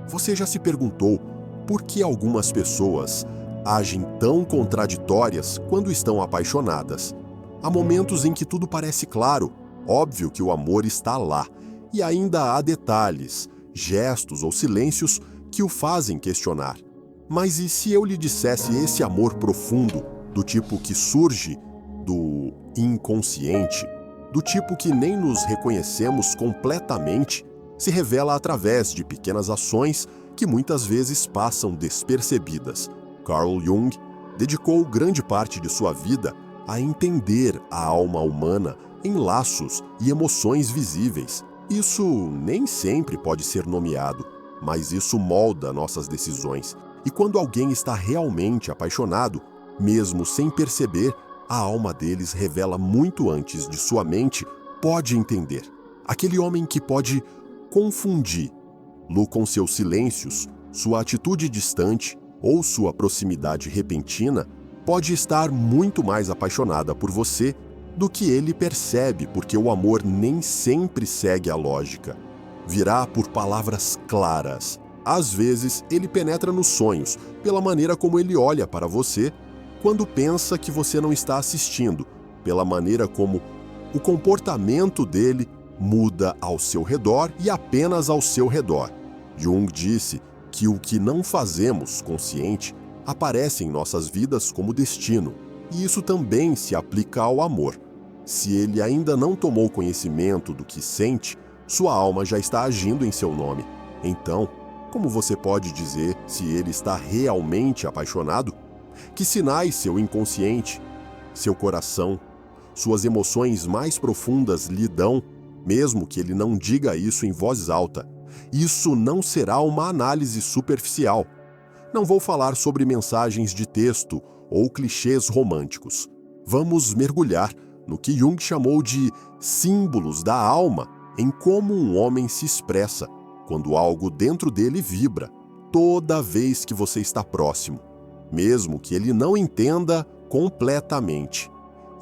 Você já se perguntou por que algumas pessoas agem tão contraditórias quando estão apaixonadas? Há momentos em que tudo parece claro, óbvio que o amor está lá, e ainda há detalhes, gestos ou silêncios que o fazem questionar. Mas e se eu lhe dissesse esse amor profundo, do tipo que surge do inconsciente, do tipo que nem nos reconhecemos completamente, se revela através de pequenas ações que muitas vezes passam despercebidas? Carl Jung dedicou grande parte de sua vida a entender a alma humana em laços e emoções visíveis. Isso nem sempre pode ser nomeado, mas isso molda nossas decisões. E quando alguém está realmente apaixonado, mesmo sem perceber, a alma deles revela muito antes de sua mente pode entender. Aquele homem que pode confundi-lo com seus silêncios, sua atitude distante ou sua proximidade repentina, pode estar muito mais apaixonada por você do que ele percebe, porque o amor nem sempre segue a lógica. Virá por palavras claras. Às vezes, ele penetra nos sonhos, pela maneira como ele olha para você quando pensa que você não está assistindo, pela maneira como o comportamento dele muda ao seu redor e apenas ao seu redor. Jung disse que o que não fazemos consciente aparece em nossas vidas como destino, e isso também se aplica ao amor. Se ele ainda não tomou conhecimento do que sente, sua alma já está agindo em seu nome. Então, como você pode dizer se ele está realmente apaixonado? Que sinais seu inconsciente, seu coração, suas emoções mais profundas lhe dão, mesmo que ele não diga isso em voz alta? Isso não será uma análise superficial. Não vou falar sobre mensagens de texto ou clichês românticos. Vamos mergulhar no que Jung chamou de símbolos da alma, em como um homem se expressa quando algo dentro dele vibra, toda vez que você está próximo, mesmo que ele não entenda completamente.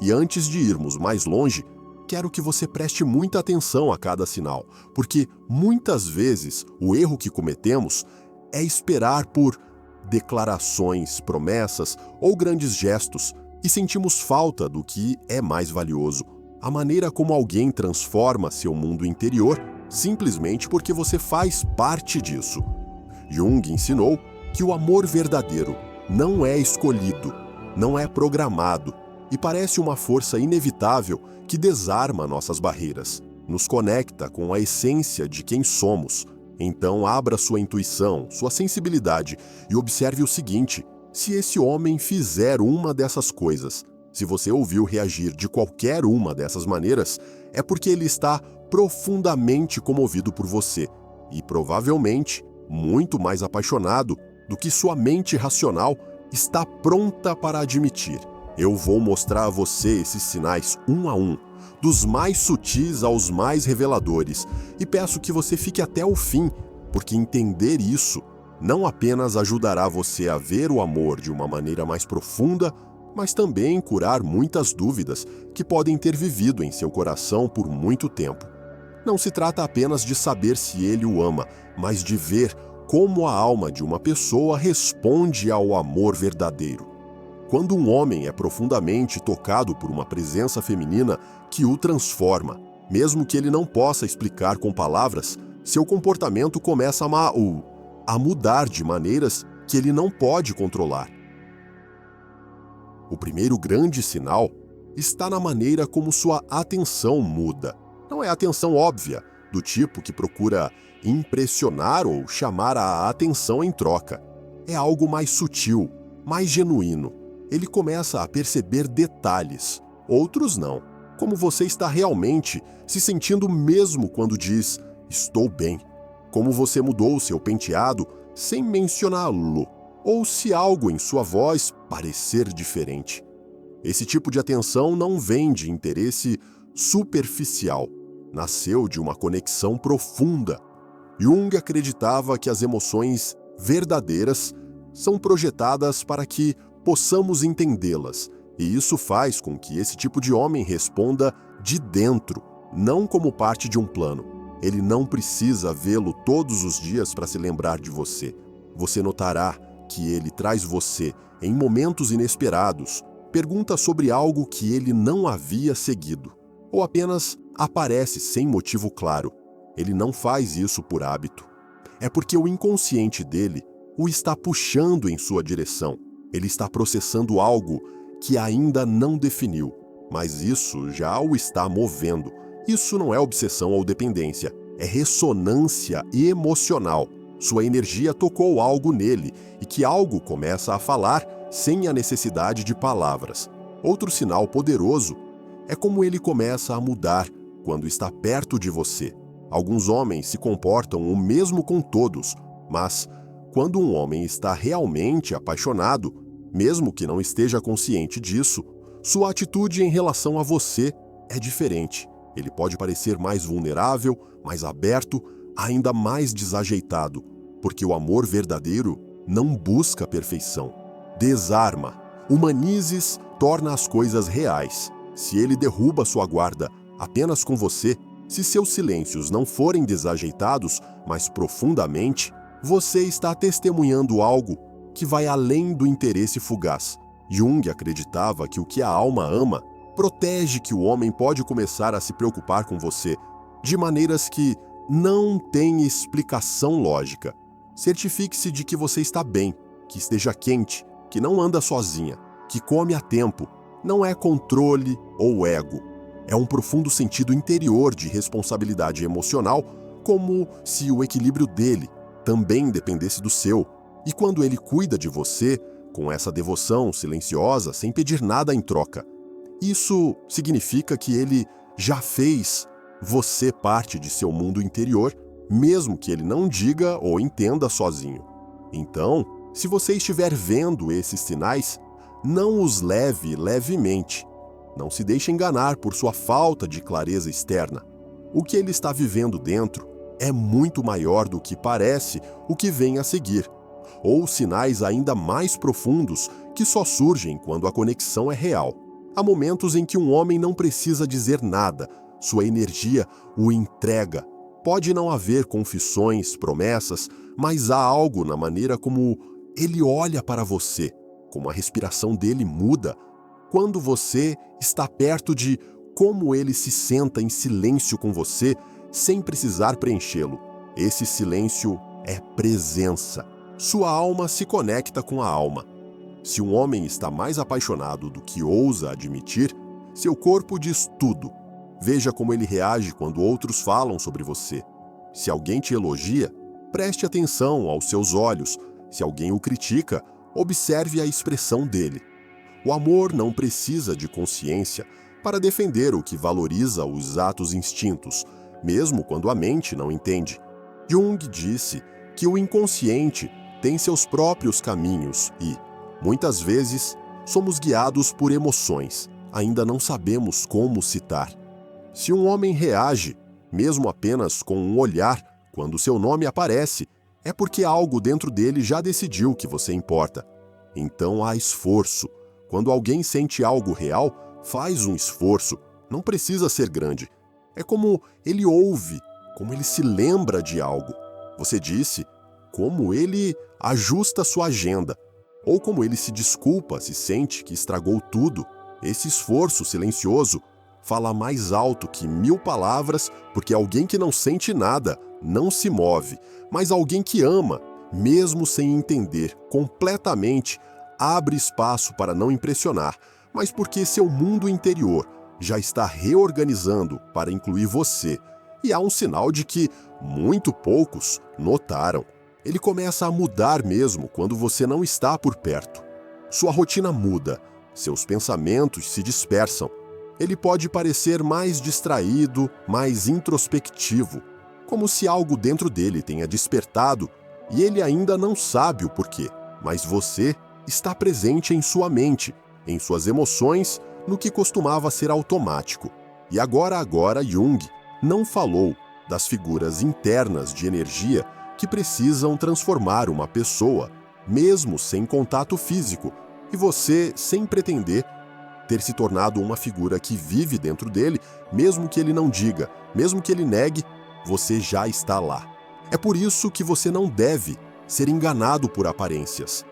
E antes de irmos mais longe, quero que você preste muita atenção a cada sinal, porque muitas vezes o erro que cometemos é esperar por declarações, promessas ou grandes gestos e sentimos falta do que é mais valioso: a maneira como alguém transforma seu mundo interior simplesmente porque você faz parte disso. Jung ensinou que o amor verdadeiro não é escolhido, não é programado, e parece uma força inevitável que desarma nossas barreiras, nos conecta com a essência de quem somos. Então abra sua intuição, sua sensibilidade e observe o seguinte: se esse homem fizer uma dessas coisas, se você ouviu reagir de qualquer uma dessas maneiras, é porque ele está profundamente comovido por você e provavelmente muito mais apaixonado do que sua mente racional está pronta para admitir. Eu vou mostrar a você esses sinais um a um, dos mais sutis aos mais reveladores, e peço que você fique até o fim, porque entender isso não apenas ajudará você a ver o amor de uma maneira mais profunda, mas também curar muitas dúvidas que podem ter vivido em seu coração por muito tempo. Não se trata apenas de saber se ele o ama, mas de ver como a alma de uma pessoa responde ao amor verdadeiro. Quando um homem é profundamente tocado por uma presença feminina que o transforma, mesmo que ele não possa explicar com palavras, seu comportamento começa a mudar de maneiras que ele não pode controlar. O primeiro grande sinal está na maneira como sua atenção muda. Não é atenção óbvia, do tipo que procura impressionar ou chamar a atenção em troca. É algo mais sutil, mais genuíno. Ele começa a perceber detalhes, outros não. Como você está realmente se sentindo mesmo quando diz "estou bem". Como você mudou seu penteado sem mencioná-lo, ou se algo em sua voz parecer diferente. Esse tipo de atenção não vem de interesse superficial, nasceu de uma conexão profunda. Jung acreditava que as emoções verdadeiras são projetadas para que possamos entendê-las, e isso faz com que esse tipo de homem responda de dentro, não como parte de um plano. Ele não precisa vê-lo todos os dias para se lembrar de você. Você notará que ele traz você em momentos inesperados, pergunta sobre algo que ele não havia seguido, ou apenas aparece sem motivo claro. Ele não faz isso por hábito. É porque o inconsciente dele o está puxando em sua direção. Ele está processando algo que ainda não definiu, mas isso já o está movendo. Isso não é obsessão ou dependência, é ressonância emocional. Sua energia tocou algo nele e que algo começa a falar sem a necessidade de palavras. Outro sinal poderoso é como ele começa a mudar quando está perto de você. Alguns homens se comportam o mesmo com todos, mas quando um homem está realmente apaixonado, mesmo que não esteja consciente disso, sua atitude em relação a você é diferente. Ele pode parecer mais vulnerável, mais aberto, ainda mais desajeitado, porque o amor verdadeiro não busca a perfeição. Desarma, humanizes, torna as coisas reais. Se ele derruba sua guarda apenas com você, se seus silêncios não forem desajeitados, mas profundamente, você está testemunhando algo que vai além do interesse fugaz. Jung acreditava que o que a alma ama protege que o homem pode começar a se preocupar com você de maneiras que não têm explicação lógica. Certifique-se de que você está bem, que esteja quente, que não anda sozinha, que come a tempo. Não é controle ou ego. É um profundo sentido interior de responsabilidade emocional, como se o equilíbrio dele também dependesse do seu. E quando ele cuida de você, com essa devoção silenciosa, sem pedir nada em troca, isso significa que ele já fez você parte de seu mundo interior, mesmo que ele não diga ou entenda sozinho. Então, se você estiver vendo esses sinais, não os leve levemente. Não se deixe enganar por sua falta de clareza externa. O que ele está vivendo dentro é muito maior do que parece o que vem a seguir, ou sinais ainda mais profundos que só surgem quando a conexão é real. Há momentos em que um homem não precisa dizer nada, sua energia o entrega. Pode não haver confissões, promessas, mas há algo na maneira como ele olha para você, como a respiração dele muda, quando você está perto de como ele se senta em silêncio com você, sem precisar preenchê-lo. Esse silêncio é presença. Sua alma se conecta com a alma. Se um homem está mais apaixonado do que ousa admitir, seu corpo diz tudo. Veja como ele reage quando outros falam sobre você. Se alguém te elogia, preste atenção aos seus olhos. Se alguém o critica, observe a expressão dele. O amor não precisa de consciência para defender o que valoriza os atos instintos, mesmo quando a mente não entende. Jung disse que o inconsciente tem seus próprios caminhos e, muitas vezes, somos guiados por emoções, ainda não sabemos como citar. Se um homem reage, mesmo apenas com um olhar, quando seu nome aparece, é porque algo dentro dele já decidiu que você importa. Então há esforço. Quando alguém sente algo real, faz um esforço. Não precisa ser grande. É como ele ouve, como ele se lembra de algo. Você disse como ele ajusta sua agenda, ou como ele se desculpa se sente que estragou tudo. Esse esforço silencioso fala mais alto que 1000 palavras, porque alguém que não sente nada não se move, mas alguém que ama, mesmo sem entender completamente, abre espaço para não impressionar, mas porque seu mundo interior já está reorganizando para incluir você. E há um sinal de que muito poucos notaram. Ele começa a mudar mesmo quando você não está por perto. Sua rotina muda, seus pensamentos se dispersam. Ele pode parecer mais distraído, mais introspectivo, como se algo dentro dele tenha despertado e ele ainda não sabe o porquê. Mas você está presente em sua mente, em suas emoções, no que costumava ser automático. E agora Jung não falou das figuras internas de energia que precisam transformar uma pessoa, mesmo sem contato físico, e você, sem pretender, ter se tornado uma figura que vive dentro dele, mesmo que ele não diga, mesmo que ele negue, você já está lá. É por isso que você não deve ser enganado por aparências.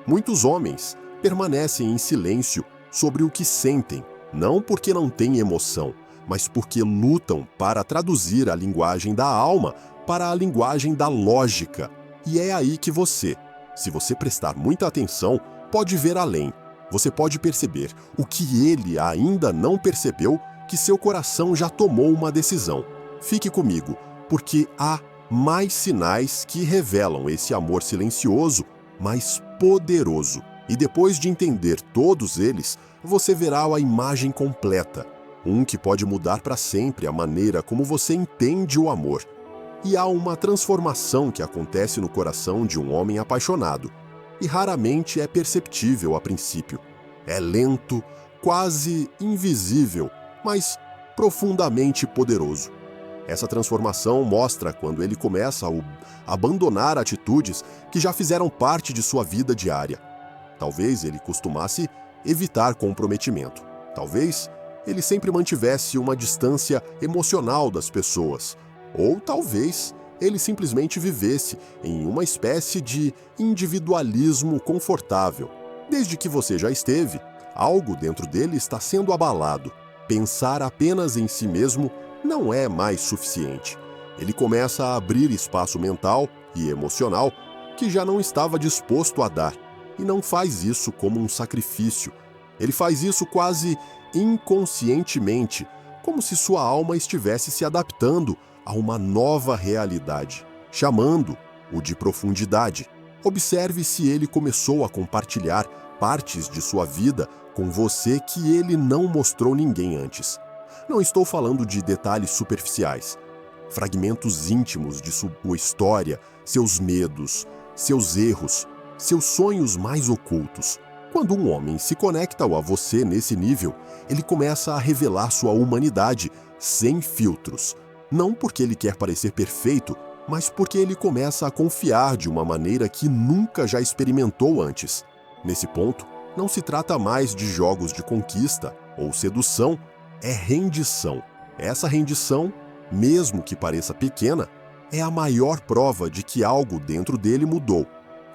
Muitos homens permanecem em silêncio sobre o que sentem, não porque não têm emoção, mas porque lutam para traduzir a linguagem da alma para a linguagem da lógica. E é aí que você, se você prestar muita atenção, pode ver além. Você pode perceber o que ele ainda não percebeu, que seu coração já tomou uma decisão. Fique comigo, porque há mais sinais que revelam esse amor silencioso, mas poderoso. E depois de entender todos eles, você verá a imagem completa. Um que pode mudar para sempre a maneira como você entende o amor. E há uma transformação que acontece no coração de um homem apaixonado. E raramente é perceptível a princípio. É lento, quase invisível, mas profundamente poderoso. Essa transformação mostra quando ele começa a abandonar atitudes que já fizeram parte de sua vida diária. Talvez ele costumasse evitar comprometimento. Talvez ele sempre mantivesse uma distância emocional das pessoas. Ou talvez ele simplesmente vivesse em uma espécie de individualismo confortável. Desde que você já esteve, algo dentro dele está sendo abalado. Pensar apenas em si mesmo não é mais suficiente. Ele começa a abrir espaço mental e emocional que já não estava disposto a dar. E não faz isso como um sacrifício. Ele faz isso quase inconscientemente, como se sua alma estivesse se adaptando a uma nova realidade, chamando-o de profundidade. Observe se ele começou a compartilhar partes de sua vida com você que ele não mostrou ninguém antes. Não estou falando de detalhes superficiais, fragmentos íntimos de sua história, seus medos, seus erros, seus sonhos mais ocultos. Quando um homem se conecta a você nesse nível, ele começa a revelar sua humanidade sem filtros. Não porque ele quer parecer perfeito, mas porque ele começa a confiar de uma maneira que nunca já experimentou antes. Nesse ponto, não se trata mais de jogos de conquista ou sedução, é rendição. Essa rendição, mesmo que pareça pequena, é a maior prova de que algo dentro dele mudou.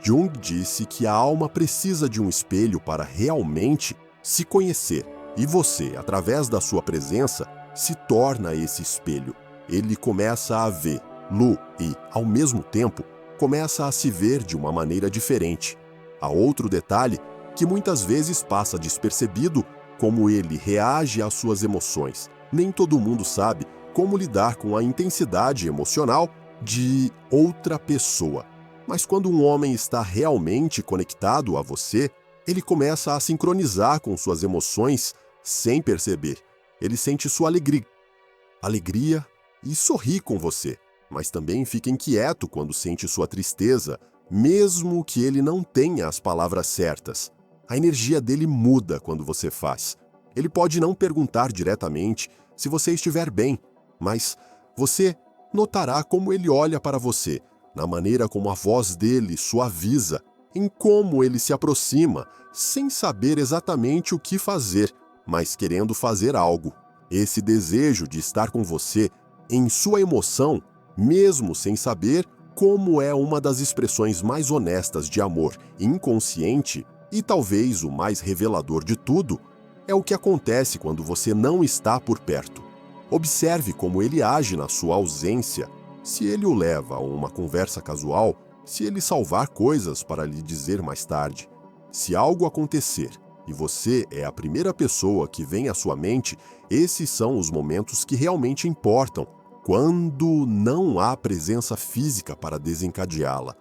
Jung disse que a alma precisa de um espelho para realmente se conhecer, e você, através da sua presença, se torna esse espelho. Ele começa a ver Lu e, ao mesmo tempo, começa a se ver de uma maneira diferente. Há outro detalhe que muitas vezes passa despercebido, como ele reage às suas emoções. Nem todo mundo sabe como lidar com a intensidade emocional de outra pessoa. Mas quando um homem está realmente conectado a você, ele começa a sincronizar com suas emoções sem perceber. Ele sente sua alegria e sorri com você, mas também fica inquieto quando sente sua tristeza, mesmo que ele não tenha as palavras certas. A energia dele muda quando você faz. Ele pode não perguntar diretamente se você estiver bem, mas você notará como ele olha para você, na maneira como a voz dele suaviza, em como ele se aproxima, sem saber exatamente o que fazer, mas querendo fazer algo. Esse desejo de estar com você, em sua emoção, mesmo sem saber como, é uma das expressões mais honestas de amor inconsciente e talvez o mais revelador de tudo, é o que acontece quando você não está por perto. Observe como ele age na sua ausência. Se ele o leva a uma conversa casual, se ele salvar coisas para lhe dizer mais tarde. Se algo acontecer e você é a primeira pessoa que vem à sua mente, esses são os momentos que realmente importam, quando não há presença física para desencadeá-la.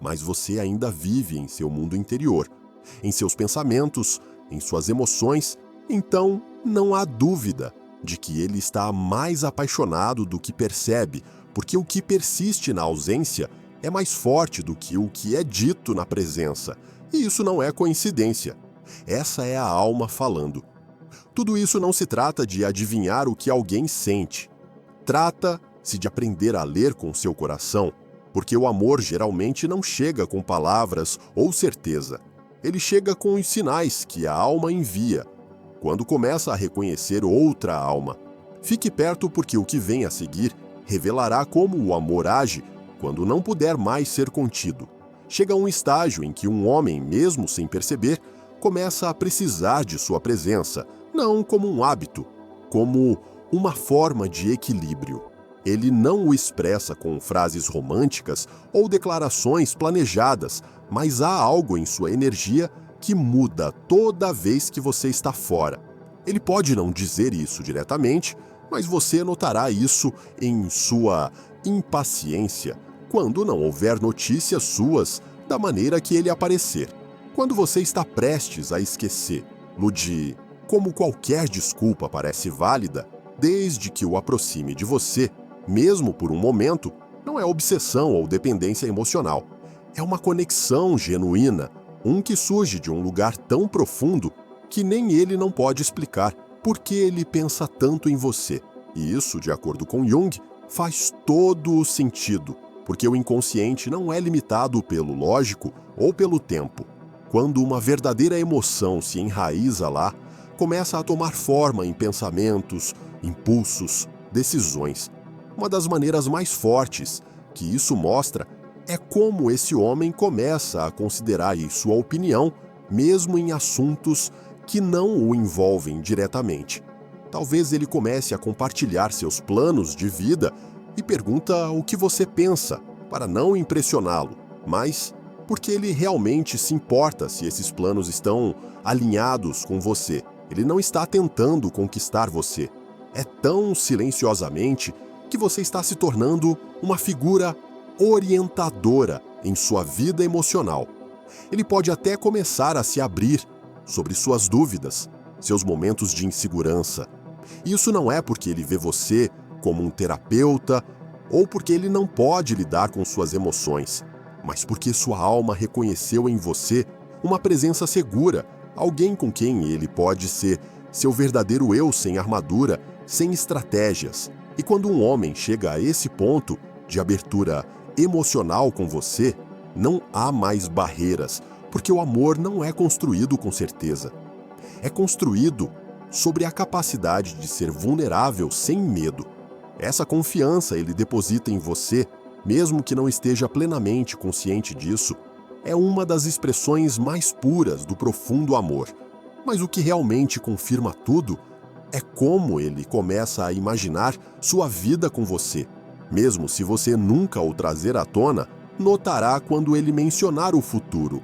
Mas você ainda vive em seu mundo interior, em seus pensamentos, em suas emoções, então não há dúvida de que ele está mais apaixonado do que percebe, porque o que persiste na ausência é mais forte do que o que é dito na presença, e isso não é coincidência. Essa é a alma falando. Tudo isso não se trata de adivinhar o que alguém sente. Trata-se de aprender a ler com seu coração, porque o amor geralmente não chega com palavras ou certeza. Ele chega com os sinais que a alma envia, quando começa a reconhecer outra alma. Fique perto porque o que vem a seguir revelará como o amor age quando não puder mais ser contido. Chega a um estágio em que um homem, mesmo sem perceber, começa a precisar de sua presença, não como um hábito, como uma forma de equilíbrio. Ele não o expressa com frases românticas ou declarações planejadas, mas há algo em sua energia que muda toda vez que você está fora. Ele pode não dizer isso diretamente, mas você notará isso em sua impaciência quando não houver notícias suas da maneira que ele aparecer. Quando você está prestes a esquecer, no de como qualquer desculpa parece válida, desde que o aproxime de você, mesmo por um momento, não é obsessão ou dependência emocional. É uma conexão genuína, que surge de um lugar tão profundo que nem ele não pode explicar por que ele pensa tanto em você. E isso, de acordo com Jung, faz todo o sentido, porque o inconsciente não é limitado pelo lógico ou pelo tempo. Quando uma verdadeira emoção se enraiza lá, começa a tomar forma em pensamentos, impulsos, decisões. Uma das maneiras mais fortes que isso mostra é como esse homem começa a considerar sua opinião, mesmo em assuntos que não o envolvem diretamente. Talvez ele comece a compartilhar seus planos de vida e pergunta o que você pensa, para não impressioná-lo, mas porque ele realmente se importa se esses planos estão alinhados com você. Ele não está tentando conquistar você. É tão silenciosamente que você está se tornando uma figura orientadora em sua vida emocional. Ele pode até começar a se abrir sobre suas dúvidas, seus momentos de insegurança. Isso não é porque ele vê você como um terapeuta ou porque ele não pode lidar com suas emoções, mas porque sua alma reconheceu em você uma presença segura, alguém com quem ele pode ser seu verdadeiro eu sem armadura, sem estratégias. E quando um homem chega a esse ponto de abertura emocional com você, não há mais barreiras, porque o amor não é construído com certeza. É construído sobre a capacidade de ser vulnerável sem medo. Essa confiança ele deposita em você, mesmo que não esteja plenamente consciente disso, é uma das expressões mais puras do profundo amor. Mas o que realmente confirma tudo é como ele começa a imaginar sua vida com você. Mesmo se você nunca o trazer à tona, notará quando ele mencionar o futuro.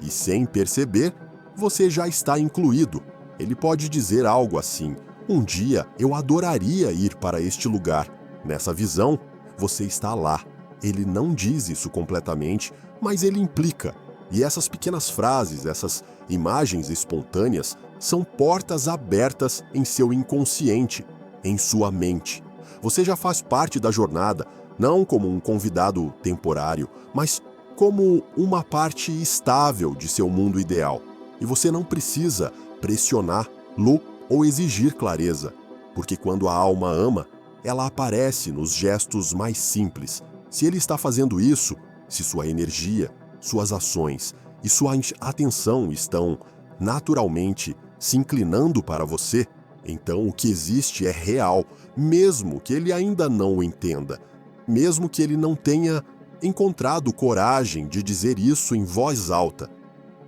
E sem perceber, você já está incluído. Ele pode dizer algo assim: um dia eu adoraria ir para este lugar. Nessa visão, você está lá. Ele não diz isso completamente, mas ele implica. E essas pequenas frases, essas imagens espontâneas, são portas abertas em seu inconsciente, em sua mente. Você já faz parte da jornada, não como um convidado temporário, mas como uma parte estável de seu mundo ideal. E você não precisa pressioná-lo ou exigir clareza, porque quando a alma ama, ela aparece nos gestos mais simples. Se ele está fazendo isso, se sua energia, suas ações e sua atenção estão naturalmente se inclinando para você, então o que existe é real, mesmo que ele ainda não o entenda, mesmo que ele não tenha encontrado coragem de dizer isso em voz alta.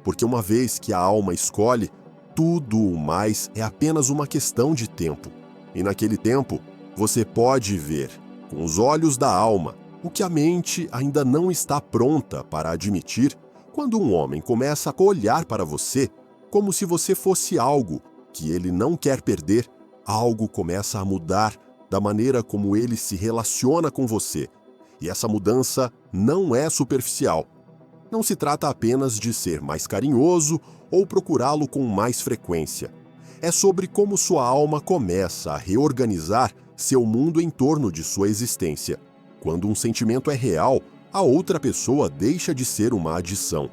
Porque uma vez que a alma escolhe, tudo o mais é apenas uma questão de tempo. E naquele tempo, você pode ver, com os olhos da alma, o que a mente ainda não está pronta para admitir quando um homem começa a olhar para você como se você fosse algo que ele não quer perder. Algo começa a mudar da maneira como ele se relaciona com você. E essa mudança não é superficial. Não se trata apenas de ser mais carinhoso ou procurá-lo com mais frequência. É sobre como sua alma começa a reorganizar seu mundo em torno de sua existência. Quando um sentimento é real, a outra pessoa deixa de ser uma adição.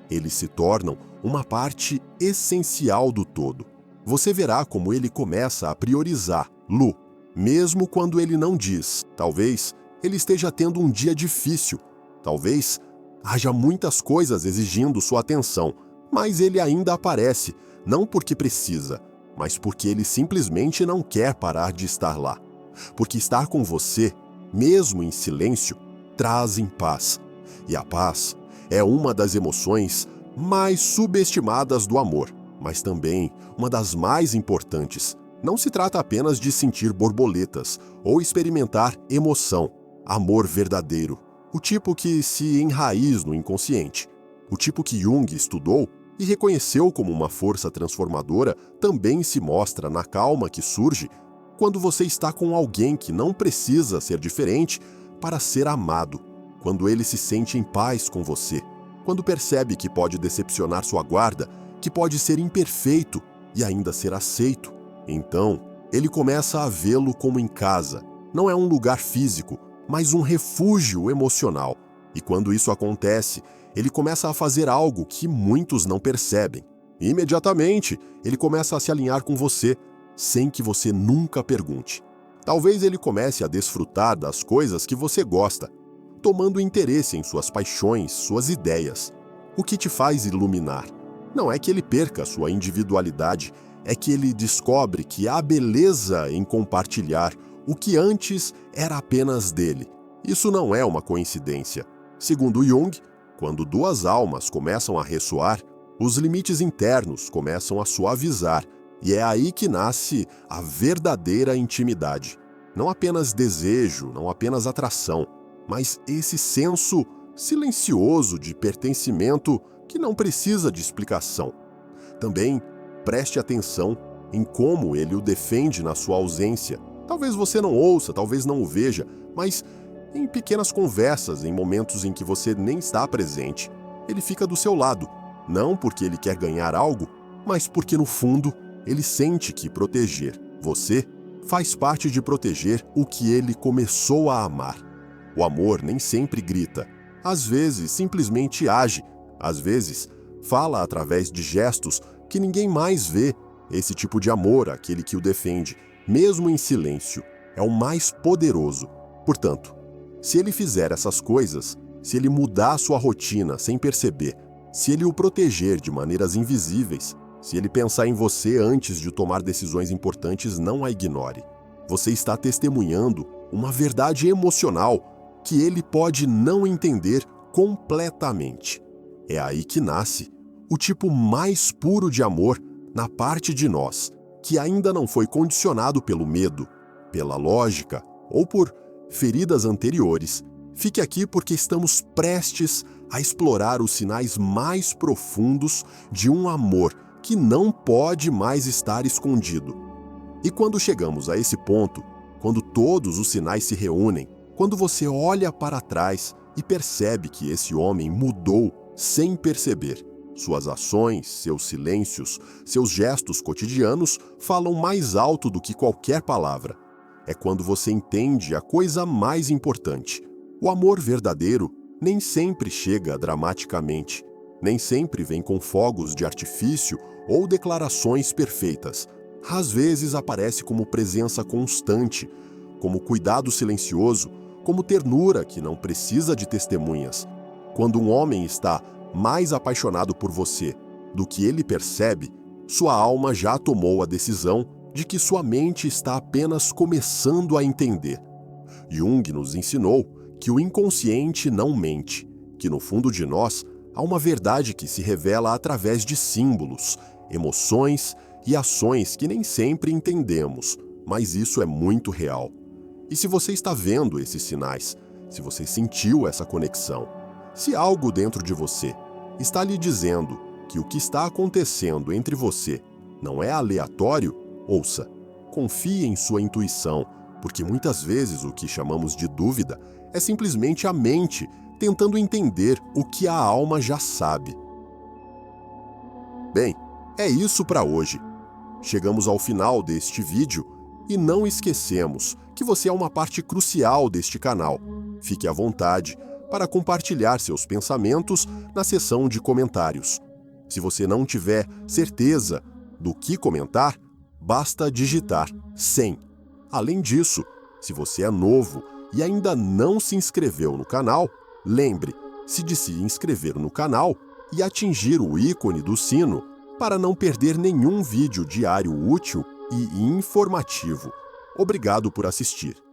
Eles se tornam uma parte essencial do todo. Você verá como ele começa a priorizar Lu, mesmo quando ele não diz. Talvez ele esteja tendo um dia difícil. Talvez haja muitas coisas exigindo sua atenção, mas ele ainda aparece, não porque precisa, mas porque ele simplesmente não quer parar de estar lá. Porque estar com você, mesmo em silêncio, trazem paz. E a paz é uma das emoções mais subestimadas do amor, mas também uma das mais importantes. Não se trata apenas de sentir borboletas ou experimentar emoção, amor verdadeiro, o tipo que se enraiza no inconsciente, o tipo que Jung estudou e reconheceu como uma força transformadora, também se mostra na calma que surge quando você está com alguém que não precisa ser diferente para ser amado, quando ele se sente em paz com você, quando percebe que pode decepcionar sua guarda, que pode ser imperfeito e ainda ser aceito. Então, ele começa a vê-lo como em casa. Não é um lugar físico, mas um refúgio emocional. E quando isso acontece, ele começa a fazer algo que muitos não percebem. Imediatamente, ele começa a se alinhar com você, sem que você nunca pergunte. Talvez ele comece a desfrutar das coisas que você gosta, tomando interesse em suas paixões, suas ideias. O que te faz iluminar? Não é que ele perca sua individualidade, é que ele descobre que há beleza em compartilhar o que antes era apenas dele. Isso não é uma coincidência. Segundo Jung, quando duas almas começam a ressoar, os limites internos começam a suavizar, e é aí que nasce a verdadeira intimidade. Não apenas desejo, não apenas atração, mas esse senso silencioso de pertencimento que não precisa de explicação. Também preste atenção em como ele o defende na sua ausência. Talvez você não ouça, talvez não o veja, mas em pequenas conversas, em momentos em que você nem está presente, ele fica do seu lado, não porque ele quer ganhar algo, mas porque no fundo ele sente que proteger você faz parte de proteger o que ele começou a amar. O amor nem sempre grita, às vezes simplesmente age, às vezes fala através de gestos que ninguém mais vê. Esse tipo de amor, aquele que o defende, mesmo em silêncio, é o mais poderoso. Portanto, se ele fizer essas coisas, se ele mudar sua rotina sem perceber, se ele o proteger de maneiras invisíveis, se ele pensar em você antes de tomar decisões importantes, não a ignore. Você está testemunhando uma verdade emocional que ele pode não entender completamente. É aí que nasce o tipo mais puro de amor na parte de nós, que ainda não foi condicionado pelo medo, pela lógica ou por feridas anteriores. Fique aqui porque estamos prestes a explorar os sinais mais profundos de um amor que não pode mais estar escondido. E quando chegamos a esse ponto, quando todos os sinais se reúnem, quando você olha para trás e percebe que esse homem mudou sem perceber, suas ações, seus silêncios, seus gestos cotidianos falam mais alto do que qualquer palavra. É quando você entende a coisa mais importante. O amor verdadeiro nem sempre chega dramaticamente, nem sempre vem com fogos de artifício ou declarações perfeitas. Às vezes aparece como presença constante, como cuidado silencioso, como ternura que não precisa de testemunhas. Quando um homem está mais apaixonado por você do que ele percebe, sua alma já tomou a decisão de que sua mente está apenas começando a entender. Jung nos ensinou que o inconsciente não mente, que no fundo de nós há uma verdade que se revela através de símbolos, emoções e ações que nem sempre entendemos, mas isso é muito real. E se você está vendo esses sinais, se você sentiu essa conexão, se algo dentro de você está lhe dizendo que o que está acontecendo entre você não é aleatório, ouça, confie em sua intuição, porque muitas vezes o que chamamos de dúvida é simplesmente a mente tentando entender o que a alma já sabe. Bem, é isso para hoje. Chegamos ao final deste vídeo e não esquecemos que você é uma parte crucial deste canal. Fique à vontade para compartilhar seus pensamentos na seção de comentários. Se você não tiver certeza do que comentar, basta digitar 100. Além disso, se você é novo e ainda não se inscreveu no canal, lembre-se de se inscrever no canal e atingir o ícone do sino para não perder nenhum vídeo diário útil e informativo. Obrigado por assistir.